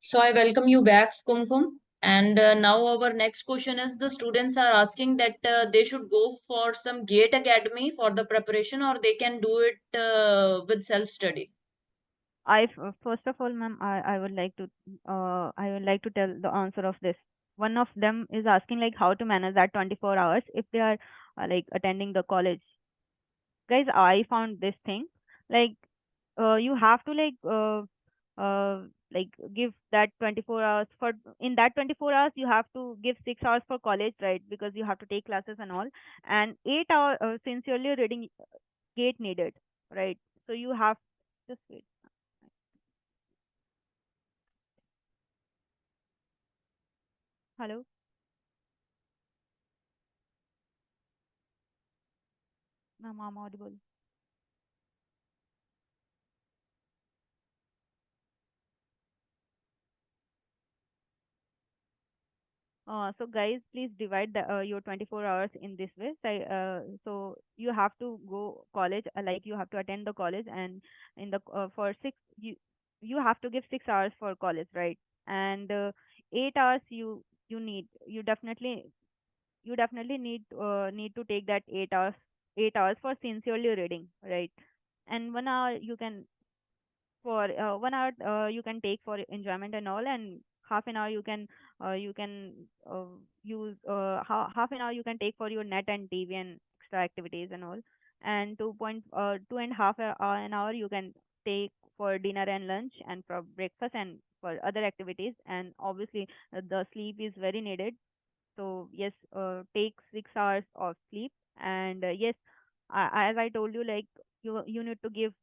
So I welcome you back, Kumkum. And now our next question is the students are asking that they should go for some GATE Academy for the preparation or they can do it with self-study. First of all, ma'am, I would like to tell the answer of this. One of them is asking like how to manage that 24 hours if they are like attending the college. Guys, I found this thing like you have to like give that 24 hours for in that 24 hours you have to give 6 hours for college, right? Because you have to take classes and all, and 8 hour sincerely reading gate needed, right? So you have just wait. Hello, ma'am, I'm audible. So guys, please divide your 24 hours in this way. So you have to go college, like you have to attend the college, and in the for six you have to give 6 hours for college, right? And 8 hours you definitely need to take that 8 hours for sincerely reading, right? And 1 hour you can for 1 hour you can take for enjoyment and all, and half an hour you can use half an hour you can take for your net and TV and extra activities and all, and 2.5 hour an hour you can take for dinner and lunch and for breakfast and for other activities, and obviously the sleep is very needed. So yes, take 6 hours of sleep, and yes, as I told you, like you need to give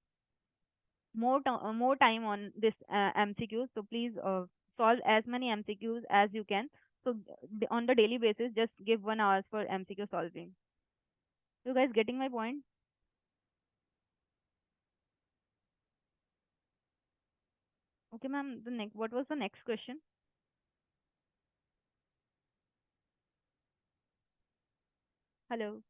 more time on this MCQs. So please solve as many MCQs as you can. So on the daily basis, just give 1 hour for MCQ solving. You guys getting my point? Okay, ma'am. The next, what was the next question? Hello.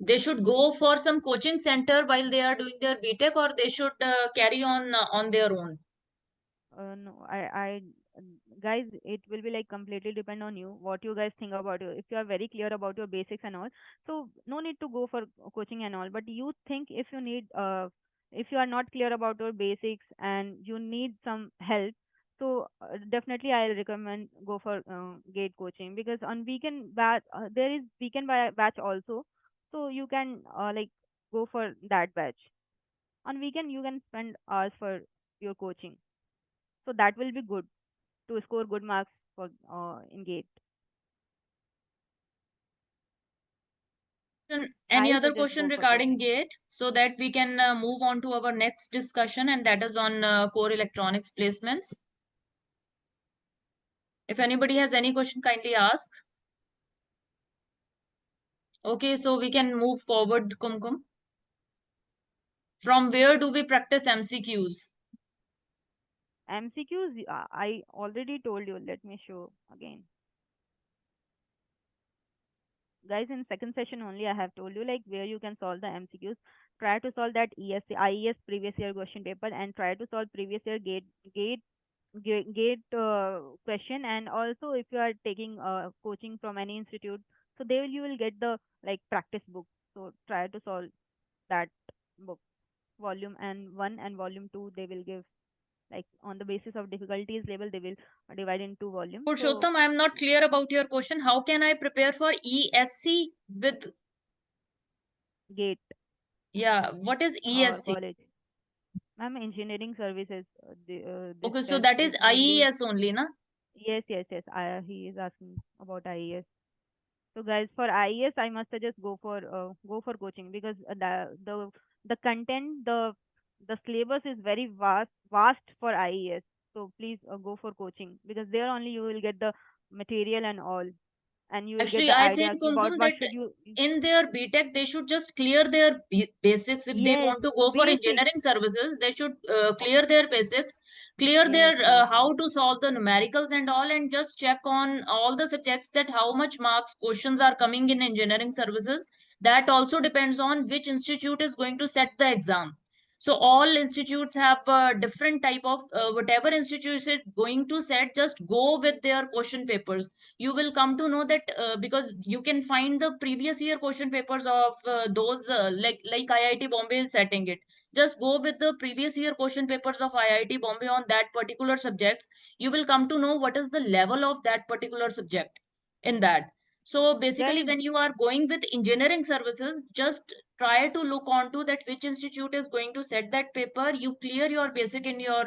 They should go for some coaching center while they are doing their BTech or they should carry on their own. No, guys, it will be like completely depend on you, what you guys think about you. If you are very clear about your basics and all, so no need to go for coaching and all. But you think if you are not clear about your basics and you need some help, so definitely I recommend go for gate coaching, because on weekend batch there is weekend batch also, so you can like go for that batch. On weekend you can spend hours for your coaching, so that will be good to score good marks for in gate. Any I other suggest question go for regarding coaching. GATE so that we can move on to our next discussion, and that is on core electronics placements. If anybody has any question, kindly ask. Okay, so we can move forward, Kumkum. From where do we practice MCQs? MCQs, I already told you. Let me show again. Guys, in second session only, I have told you like where you can solve the MCQs. Try to solve that IES previous year question paper, and try to solve previous year gate question. And also, if you are taking coaching from any institute, so they will you will get the like practice book. So try to solve that book. Volume and 1 and volume 2 they will give, like on the basis of difficulties level they will divide into volumes. So Purushottam, I am not clear about your question. How can I prepare for ESC with, gate yeah, what is or ESC? college, ma'am, engineering services, this Okay, so test that is is mainly. IES only, na? Yes, he is asking about IES. So guys, for IES I must suggest go for coaching, because the content, the syllabus is very vast for IES. So please go for coaching, because there only you will get the material and all, and you will get Actually, the I idea think, about Kumkum, what that should you. in their BTech, they should just clear their basics. If they Yes, want to go for basics. engineering services, they should Oh, clear their basics, clear yes, their yes, yes. how to solve the numericals and all, and just check on all the subjects that how much marks questions are coming in engineering services. That also depends on which institute is going to set the exam. So all institutes have a different type of whatever institute is going to set, just go with their question papers. You will come to know that because you can find the previous year question papers of those like IIT Bombay is setting it. Just go with the previous year question papers of IIT Bombay on that particular subjects. You will come to know what is the level of that particular subject in that. So basically, Guys, when you are going with engineering services, just try to look onto that which institute is going to set that paper. You clear your basic in your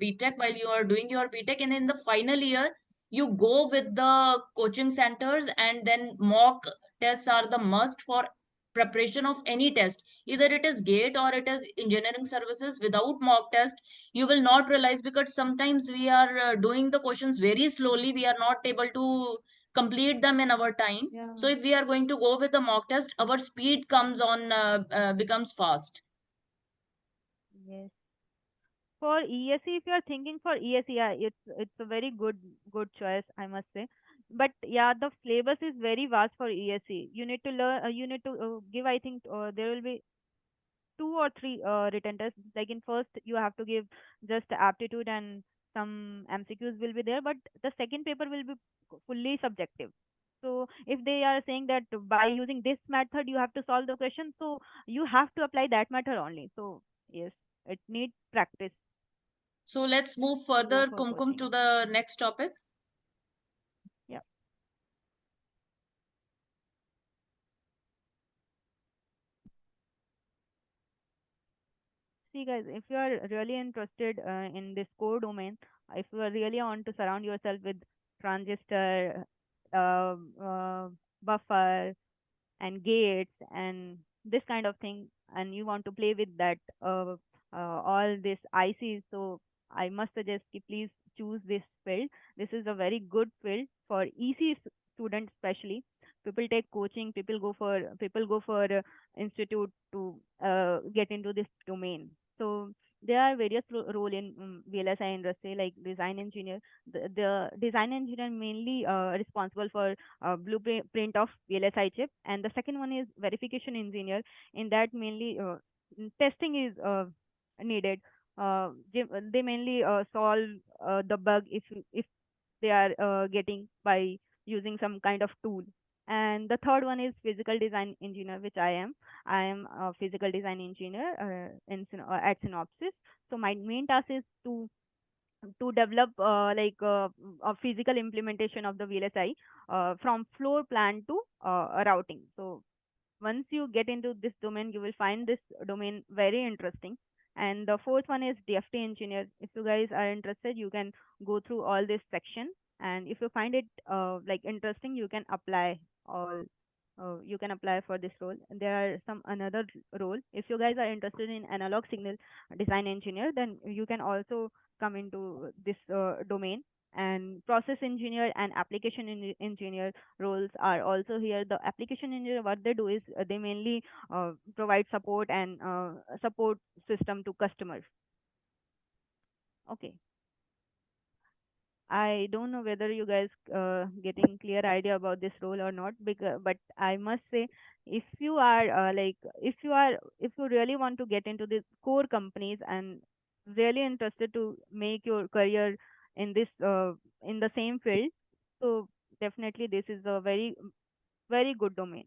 BTech while you are doing your BTech, and in the final year, you go with the coaching centers, and then mock tests are the must for preparation of any test. Either it is GATE or it is engineering services. Without mock test, you will not realize, because sometimes we are doing the questions very slowly. We are not able to complete them in our time. yeah, So if we are going to go with the mock test, our speed comes on becomes fast. yes. For ESE, if you are thinking for ESE, yeah, it's a very good choice, I must say. But yeah, the syllabus is very vast for ESE. You need to learn. You need to give. I think there will be two or three written tests. Like in first, you have to give just aptitude and some MCQs will be there. But the second paper will be fully subjective. So if they are saying that by using this method you have to solve the question, so you have to apply that method only. So yes, it needs practice So let's move to go further, for Kumkum, to coaching. the next topic. Yeah. See, guys, if you are really interested in this core domain, if you are really want to surround yourself with transistor, uh, uh, buffer, and gates and this kind of thing, and you want to play with that all this ICs, so I must suggest you please choose this field. This is a very good field for students especially. People take coaching, people go for institute to get into this domain. So there are various role in VLSI industry, like design engineer. The design engineer mainly responsible for blueprint of VLSI chip, and the second one is verification engineer. In that, mainly testing is needed. They mainly solve the bug if they are getting by using some kind of tool. And the third one is physical design engineer, which I am. I am a physical design engineer at Synopsys. So my main task is to develop a physical implementation of the VLSI from floor plan to routing. So once you get into this domain, you will find this domain very interesting. And the fourth one is DFT engineer. If you guys are interested, you can go through all this section, and if you find it like interesting, you can apply for this role. And there are some another role. If you guys are interested in analog signal design engineer, then you can also come into this domain. And process engineer and application engineer roles are also here. The application engineer, what they do is they mainly provide support and support system to customers. Okay. I don't know whether you guys getting clear idea about this role or not, because, but I must say, if you are if you really want to get into these core companies and really interested to make your career in this in the same field, so definitely this is a very good domain,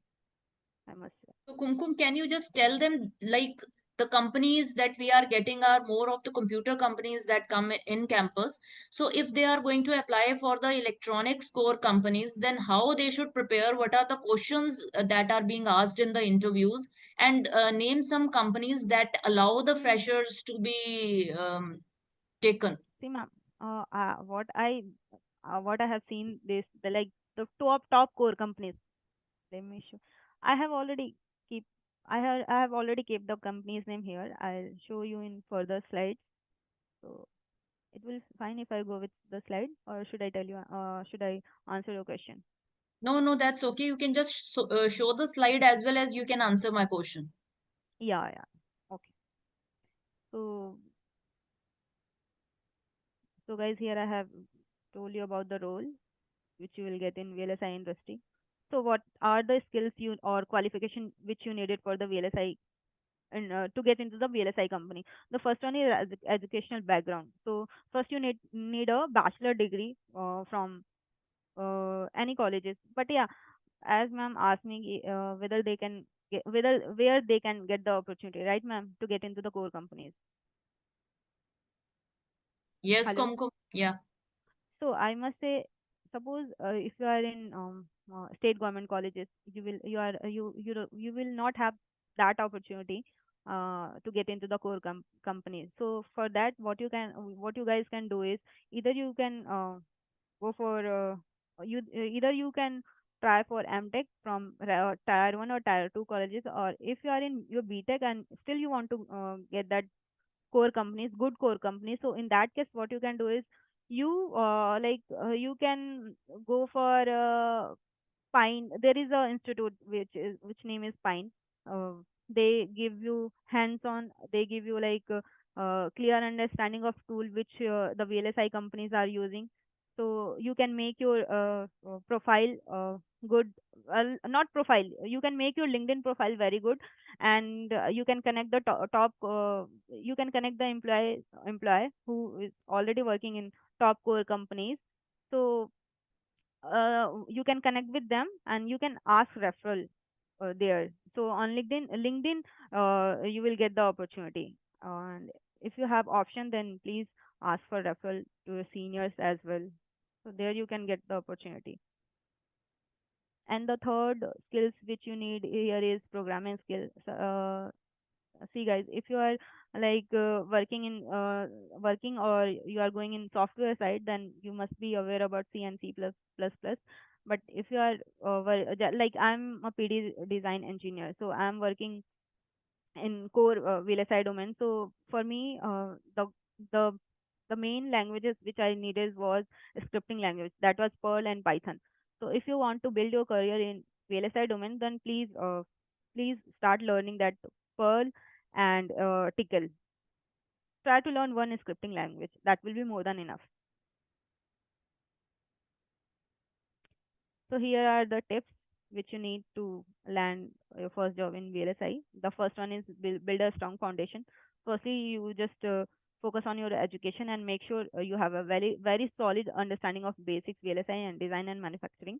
I must say. So Kumkum, can you just tell them, like, the companies that we are getting are more of the computer companies that come in campus. So if they are going to apply for the electronics core companies, then how they should prepare? What are the questions that are being asked in the interviews? And name some companies that allow the See, freshers to be taken. see, ma'am, what I have seen this the like the top core companies. Let me show. I have already keep I have already kept the company's name here. I'll show you in further slides. So it will fine if I go with the slide, or should I tell you? Should I answer your question? No, no, that's okay. You can just show the slide as well as you can answer my question. Yeah, yeah. Okay. So guys, here I have told you about the role which you will get in VLSI industry. So what are the skills you or qualification which you needed for the VLSI and to get into the VLSI company? The first one is educational background. So first you need a bachelor degree from any colleges. But yeah, as ma'am asked me whether they can get, whether where they can get the opportunity, right, ma'am, to get into the core companies. Yes, Hello. Kumkum. Yeah. So I must say, suppose if you are in state government colleges, you will not have that opportunity to get into the core companies. So for that, what you guys can do is either you can go for either you can try for MTech from tier 1 or tier 2 colleges, or if you are in your BTech and still you want to get that core companies, good core companies. So in that case, what you can do is you can go for Pine. There is a institute which name is Pine. They give you hands-on. They give you clear understanding of tool which the VLSI companies are using. So you can make your profile good. Well, not profile. You can make your LinkedIn profile very good, and you can connect the top. You can connect the employee who is already working in top core companies. So you can connect with them and you can ask referral there. So on LinkedIn, you will get the opportunity. And if you have option, then please ask for referral to your seniors as well. So there you can get the opportunity. And the third skills which you need here is programming skills. See guys, if you are working or you are going in software side, then you must be aware about C and C++. But if you are like I'm a PD design engineer, so I'm working in core VLSI domain. So for me, the the main languages which I needed was scripting language, that was Perl and Python. So if you want to build your career in VLSI domain, then please start learning that Perl and Tickle. Try to learn one scripting language. That will be more than enough. So here are the tips which you need to land your first job in VLSI. The first one is build a strong foundation. Firstly, you just focus on your education and make sure you have a very solid understanding of basics VLSI and design and manufacturing.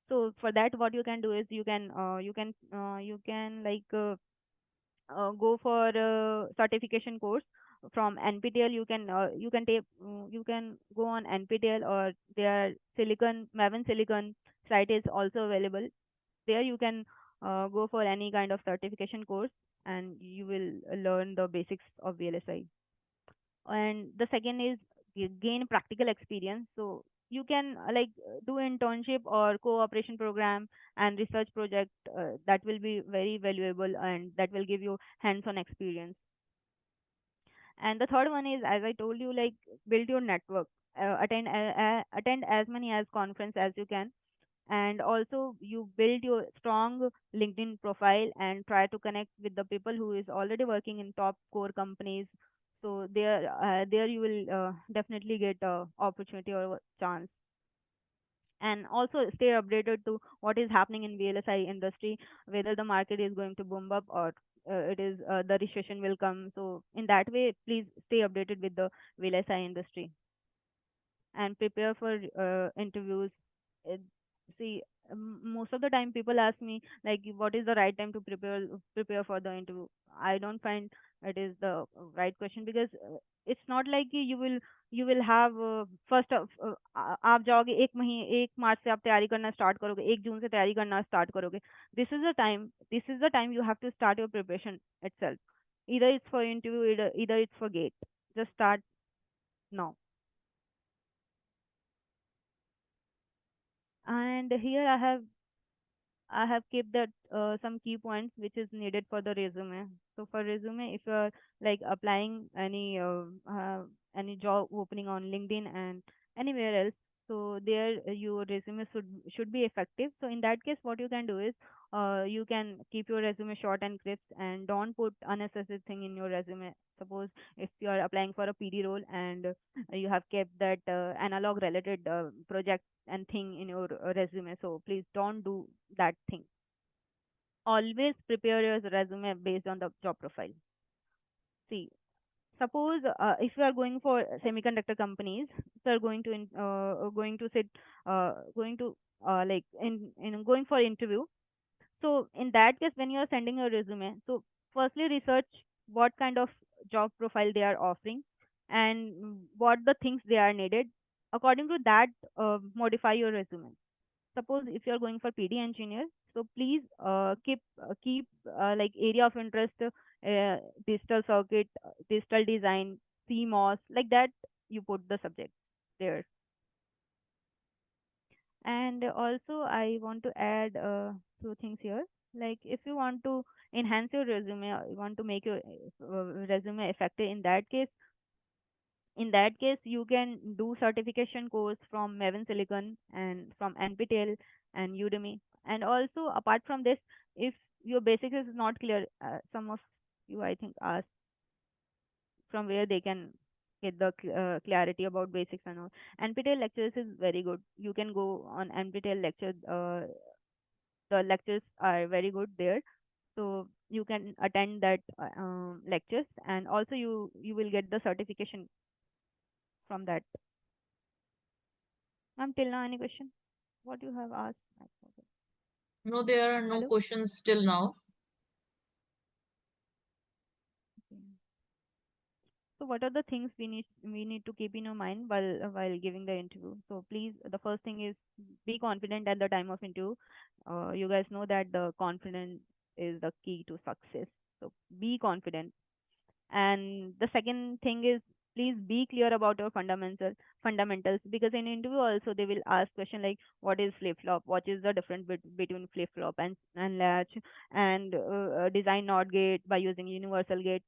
So for that, what you can do is you can go for a certification course from NPTEL. You can go on NPTEL, or their Silicon Maven Silicon site is also available. There you can go for any kind of certification course, and you will learn the basics of VLSI. And the second is gain practical experience. So you can do internship or cooperation program and research project that will be very valuable and that will give you hands-on experience. And the third one is, as I told you, like build your network. Attend as many as conference as you can, and also you build your strong LinkedIn profile and try to connect with the people who is already working in top core companies. So there you will definitely get a opportunity or a chance. And also stay updated to what is happening in VLSI industry, whether the market is going to boom up or it is the recession will come. So in that way, please stay updated with the VLSI industry and prepare for interviews. Uh, See, most of the time people ask me like, what is the right time to prepare for the interview? I don't find it is the right question, because it's not like you will have first of आप जाओगे एक महीने 1 मार्च से आप तैयारी करना start करोगे, 1 जून से तैयारी करना स्टार्ट करोगे. This is the time you have to start your preparation itself. Either it's for interview, either it's for gate. Just start now. And here I have kept that some key points which is needed for the resume. So for resume, if you're like applying any job opening on LinkedIn and anywhere else, So there your resume should be effective. So in that case, what you can do is you can keep your resume short and crisp, and don't put unnecessary thing in your resume. Suppose if you are applying for a PD role and you have kept that analog related project and thing in your resume, so please don't do that thing. Always prepare your resume based on the job profile. See, suppose if you are going for semiconductor companies, so are going to going to sit going to like in going for interview. So in that case, when you are sending your resume, so firstly research what kind of job profile they are offering, and what the things they are needed. According to that, modify your resume. Suppose if you are going for PD engineer, so please keep like area of interest, digital circuit, digital design, CMOS, like that. You put the subject there. And also I want to add two things here. Like if you want to enhance your resume, or you want to make your resume effective, in that case you can do certification course from Maven Silicon and from NPTEL and Udemy. And also apart from this, if your basics is not clear, some of you I think asked from where they can get the clarity about basics and all. NPTEL lectures is very good. You can go on NPTEL lecture. The lectures are very good there, so you can attend that lectures, and also you will get the certification from that. Ma'am, till now any question? What you have asked? I forgot. No, there are no Hello? questions till now. Okay. So what are the things we need to keep in your mind while giving the interview? So please, the first thing is be confident at the time of interview. You guys know that the confidence is the key to success. So be confident. And the second thing is, please be clear about your fundamentals, because in interview also they will ask question like what is flip flop, what is the difference between flip flop and latch, and design NOT gate by using universal gate.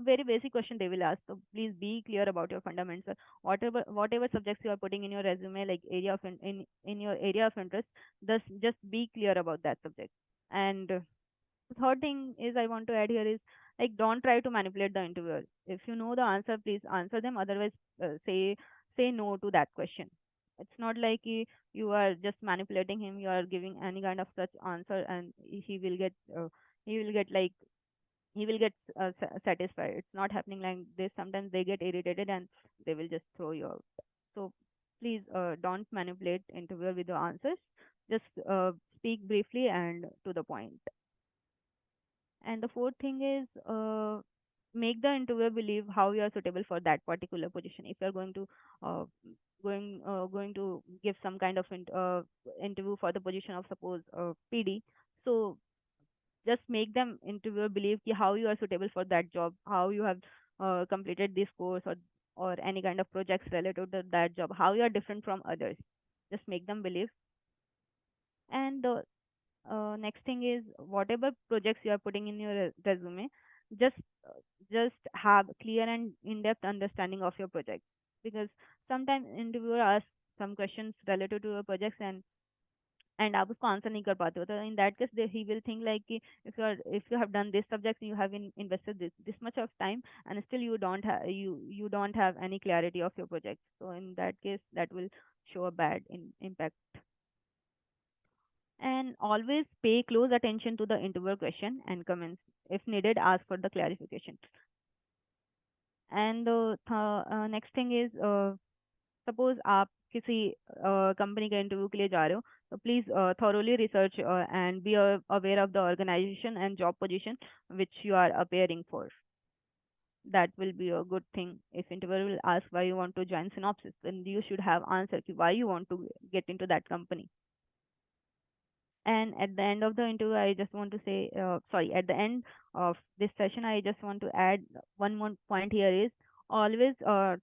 Very basic question they will ask. So please be clear about your fundamentals. Whatever subjects you are putting in your resume, like area of in your area of interest, just be clear about that subject. And the third thing is I want to add here is, like, don't try to manipulate the interviewer. If you know the answer, please answer them. Otherwise, say no to that question. It's not like you are just manipulating him. You are giving any kind of such answer, and he will get like he will get satisfied. It's not happening like this. Sometimes they get irritated and they will just throw you out. So please don't manipulate interviewer with your answers. Just speak briefly and to the point. And the fourth thing is, make the interviewer believe how you are suitable for that particular position. If you are uh, going to give some kind of interview for the position of, suppose, PD, so just make them interviewer believe ki how you are suitable for that job, how you have completed this course, or any kind of projects related to that job, how you are different from others. Just make them believe. And the next thing is, whatever projects you are putting in your resume, just uh, just have clear and in-depth understanding of your project, because sometimes interviewer asks some questions related to your projects, and आप उसको answer नहीं कर पाते हो, तो in that case he will think like कि if you have done this subject, you have invested this much of time, and still you don't have any clarity of your project. So in that case, that will show a bad impact. And always pay close attention to the interviewer question and comments. If needed, ask for the clarification. And next thing is, suppose आप किसी company का interview के लिए जा रहे हो, तो please thoroughly research and be aware of the organization and job position which you are appearing for. That will be a good thing. If interviewer will ask why you want to join Synopsys, then you should have answer ki why you want to get into that company. And at the end of the interview, I just want to say, sorry, at the end of this session, I just want to add one more point here is, always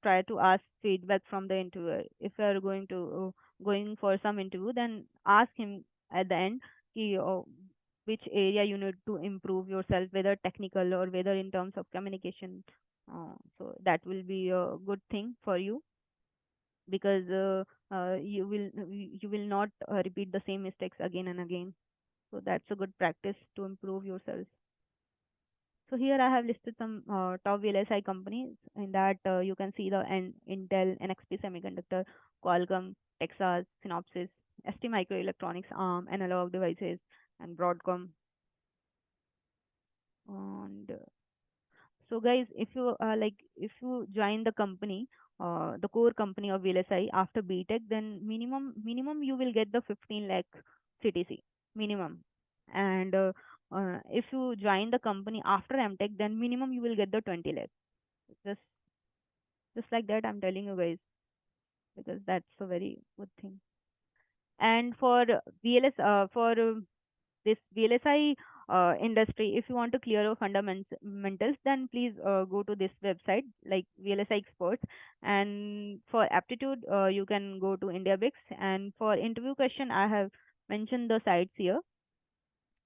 try to ask feedback from the interviewer. If you are going for some interview, then ask him at the end ki, which area you need to improve yourself, whether technical or whether in terms of communication. So that will be a good thing for you. because you will not repeat the same mistakes again and again. So that's a good practice to improve yourself. So here I have listed some top VLSI companies. In that you can see the Intel, NXP Semiconductor, Qualcomm, Texas, Synopsys, ST Microelectronics, ARM, Analog Devices, and Broadcom. And so guys, if you if you join the company, the core company of VLSI after BTech, then minimum you will get the 15 lakh CTC minimum. And if you join the company after MTech, then minimum you will get the 20 lakh. Just just like that, I'm telling you guys, because that's a very good thing. And for this VLSI industry, if you want to clear your fundamentals, then please go to this website like VLSI Experts. And for aptitude, you can go to IndiaBix. And for interview question, I have mentioned the sites here.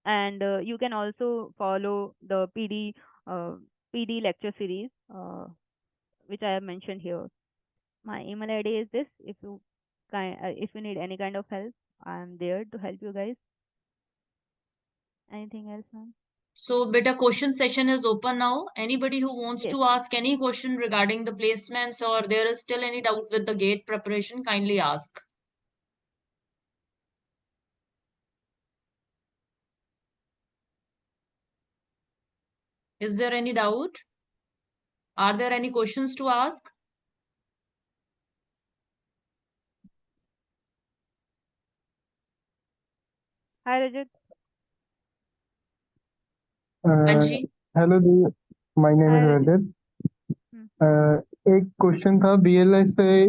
And you can also follow the PD lecture series, which I have mentioned here. My email ID is this. If you need any kind of help, I'm there to help you guys. Anything else, ma'am? So, beta question session is open now. Anybody who wants Yes. to ask any question regarding the placements or there is still any doubt with the gate preparation, kindly ask. Is there any doubt? Are there any questions to ask? Hi, Rajat. Uh, Anji? Hello the, my name Hi, is Rajat. Rajat. Hmm. एक question था, बीएलएसआई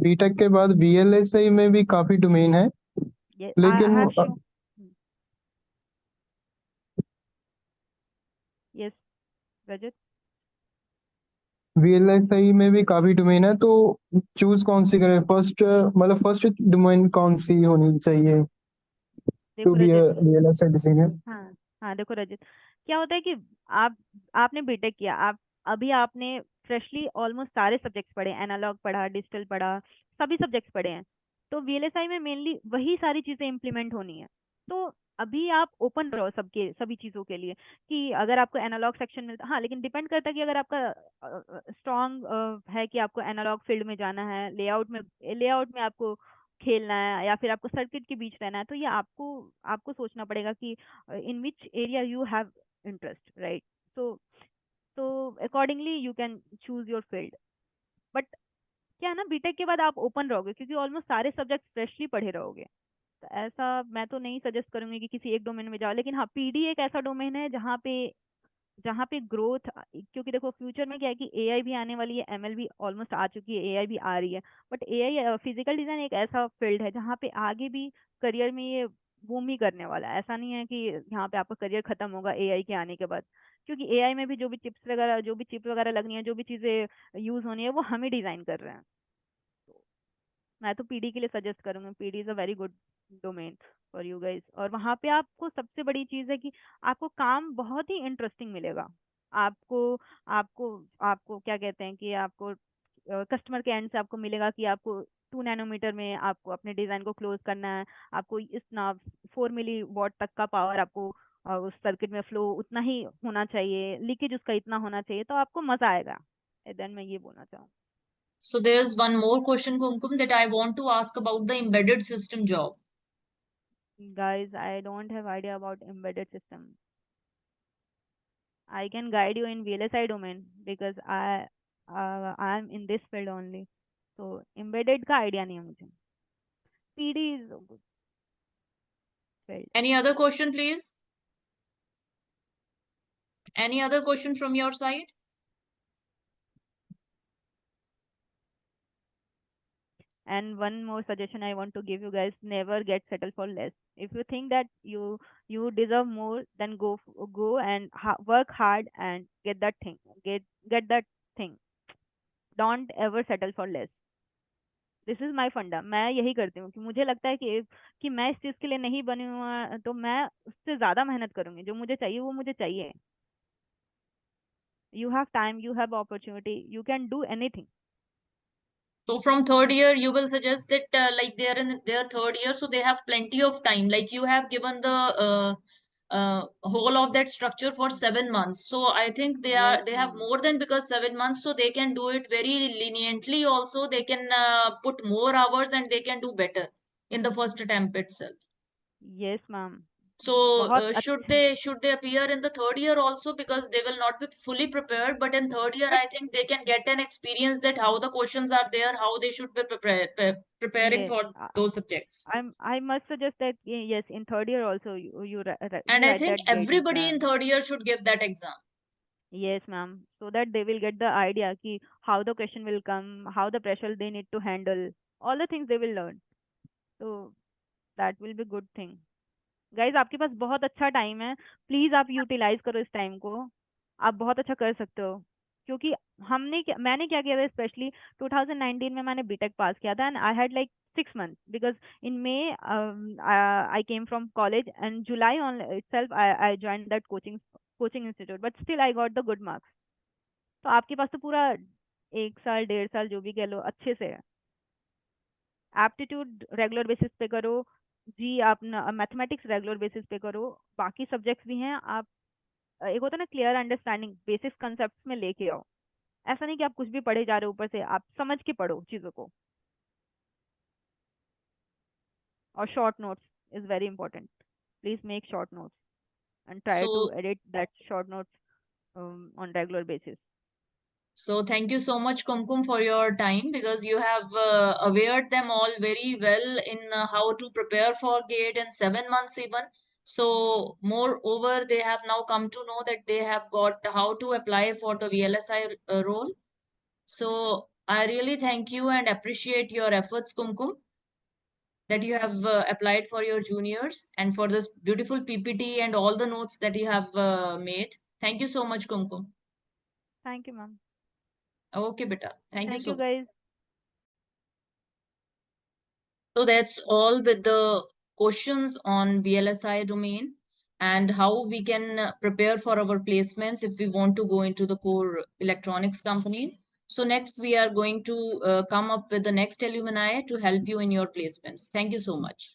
BTech के बाद बीएलएसआई में भी काफी domain है, Yes, I लेकिन have shown. Hmm. Yes, Rajat. VLSI में भी काफी डोमेन है, तो चूज कौन सी करें? फर्स्ट मतलब फर्स्ट डोमेन कौन सी होनी चाहिए टू देखो बी अ रजत। बीएलएसआई डिजाइनर? हाँ, हाँ, देखो रजत, क्या होता है कि आप आपने बीटेक किया, अभी आपने फ्रेशली ऑलमोस्ट सारे सब्जेक्ट्स पढ़े, एनालॉग पढ़ा, डिजिटल पढ़ा, सभी सब्जेक्ट्स पढ़े हैं। तो वीएलएसआई में मेनली वही सारी चीजें इम्प्लीमेंट होनी है। तो अभी आप ओपन रहो सबके सभी चीजों के लिए, कि अगर आपको एनालॉग सेक्शन मिलता, हाँ, लेकिन डिपेंड करता है कि अगर आपका स्ट्रांग है कि आपको एनालॉग फील्ड में जाना है, लेआउट में आपको खेलना है, या फिर आपको सर्किट के बीच रहना है, तो ये आपको आपको सोचना पड़ेगा कि in which area you have interest, right? So accordingly you can choose your field. But क्या है ना, बीटेक के बाद आप ओपन रहोगे क्योंकि ऑलमोस्ट सारे सब्जेक्ट फ्रेशली पढ़े रहोगे। तो ऐसा मैं तो नहीं सजेस्ट करूंगी कि किसी एक डोमेन में जाओ, लेकिन हाँ, पीडी एक ऐसा डोमेन है जहाँ पे ग्रोथ, क्योंकि देखो फ्यूचर में क्या है कि एआई भी आने वाली है, एमएल भी ऑलमोस्ट आ चुकी है, एआई भी आ रही है। बट एआई फिजिकल डिजाइन एक ऐसा फील्ड है जहाँ पे आगे भी करियर में ये बूम ही करने वाला है। ऐसा नहीं है कि यहाँ पे आपका करियर खत्म होगा एआई के आने के बाद, क्योंकि एआई में भी जो भी चिप वगैरह लगनी है, जो भी चीजें यूज होनी है, वो हम ही डिजाइन कर रहे हैं। तो मैं तो पीडी के लिए सजेस्ट करूंगी, PD is a very good domain for you guys. और वहाँ पे आपको सबसे बड़ी चीज़ है कि आपको काम बहुत ही इंटरेस्टिंग मिलेगा। आपको आपको आपको क्या कहते हैं कि आपको कस्टमर के एंड से आपको मिलेगा कि आपको 2 नैनोमीटर में आपको अपने डिज़ाइन को क्लोज करना है। आपको इतना 4 मिली वॉट तक का पावर आपको उस सर्किट में फ्लो उतना ही होना चाहिए, लीकेज उसका इतना होना चाहिए, तो आपको मज़ा आएगा। देन मैं ये बोलना चाहूँ। So there's one more question, Kumkum, that I want to ask about the embedded system job. Guys, I don't have idea about embedded system. I can guide you in VLSI domain because I'm in this field only. So embedded का idea नहीं है मुझे. PD is a good field. Any other question, please? Any other question from your side? And one more suggestion I want to give you guys: never get settled for less. If you think that you deserve more, then go and work hard and get that thing. Get that thing. Don't ever settle for less. This is my फंडा। मैं यही करती हूँ कि मुझे लगता है कि मैं इस चीज़ के लिए नहीं बनी हुआ, तो मैं उससे ज़्यादा मेहनत करूंगी। जो मुझे चाहिए वो मुझे चाहिए। You have time, you have opportunity, you can do anything. So from third year, you will suggest that like they are in their third year, so they have plenty of time. Like you have given the whole of that structure for 7 months. So I think Yes, they have ma'am. more than because 7 months, so they can do it very leniently. Also, they can put more hours and they can do better in the first attempt itself. Yes, ma'am. So बहुत अच्छा. should they appear in the third year also, because they will not be fully prepared, but in third year But I think they can get an experience that how the questions are there, how they should be preparing yes, for those subjects. I must suggest that yes, in third year also And you I write think that gate everybody in exam. third year should give that exam. Yes, ma'am. So that they will get the idea ki how the question will come, how the pressure they need to handle, all the things they will learn. So that will be good thing. Guys आपके पास बहुत अच्छा time है. Please आप utilise करो इस time को. आप बहुत अच्छा कर सकते हो. क्योंकि मैंने क्या किया था, स्पेशली 2019 में मैंने बीटेक पास किया था and I had like 6 months because in may I came from college and July on itself I join that coaching institute but still I got the good marks. तो आपके पास तो पूरा 1 साल 1.5 साल जो भी कह लो अच्छे से है. एप्टीट्यूड रेगुलर बेसिस पे करो. जी आप मैथमेटिक्स रेगुलर बेसिस पे करो. बाकी सब्जेक्ट्स भी हैं. आप एक होता है ना क्लियर अंडरस्टैंडिंग बेसिक्स कंसेप्ट में लेके आओ. ऐसा नहीं कि आप कुछ भी पढ़े जा रहे हो ऊपर से. आप समझ के पढ़ो चीज़ों को. और short notes is very important. Please make short notes and try to So edit that short notes on regular basis. So thank you so much, Kumkum, for your time, because you have awared them all very well in how to prepare for GATE in 7 months even. So moreover, they have now come to know that they have got how to apply for the VLSI role. So I really thank you and appreciate your efforts, Kumkum, that you have applied for your juniors and for this beautiful PPT and all the notes that you have made. Thank you so much, Kumkum. Thank you, ma'am. Okay, beta. Thank you Thank so you, much. guys. So that's all with the questions on VLSI domain and how we can prepare for our placements if we want to go into the core electronics companies. So next we are going to come up with the next alumni to help you in your placements. Thank you so much.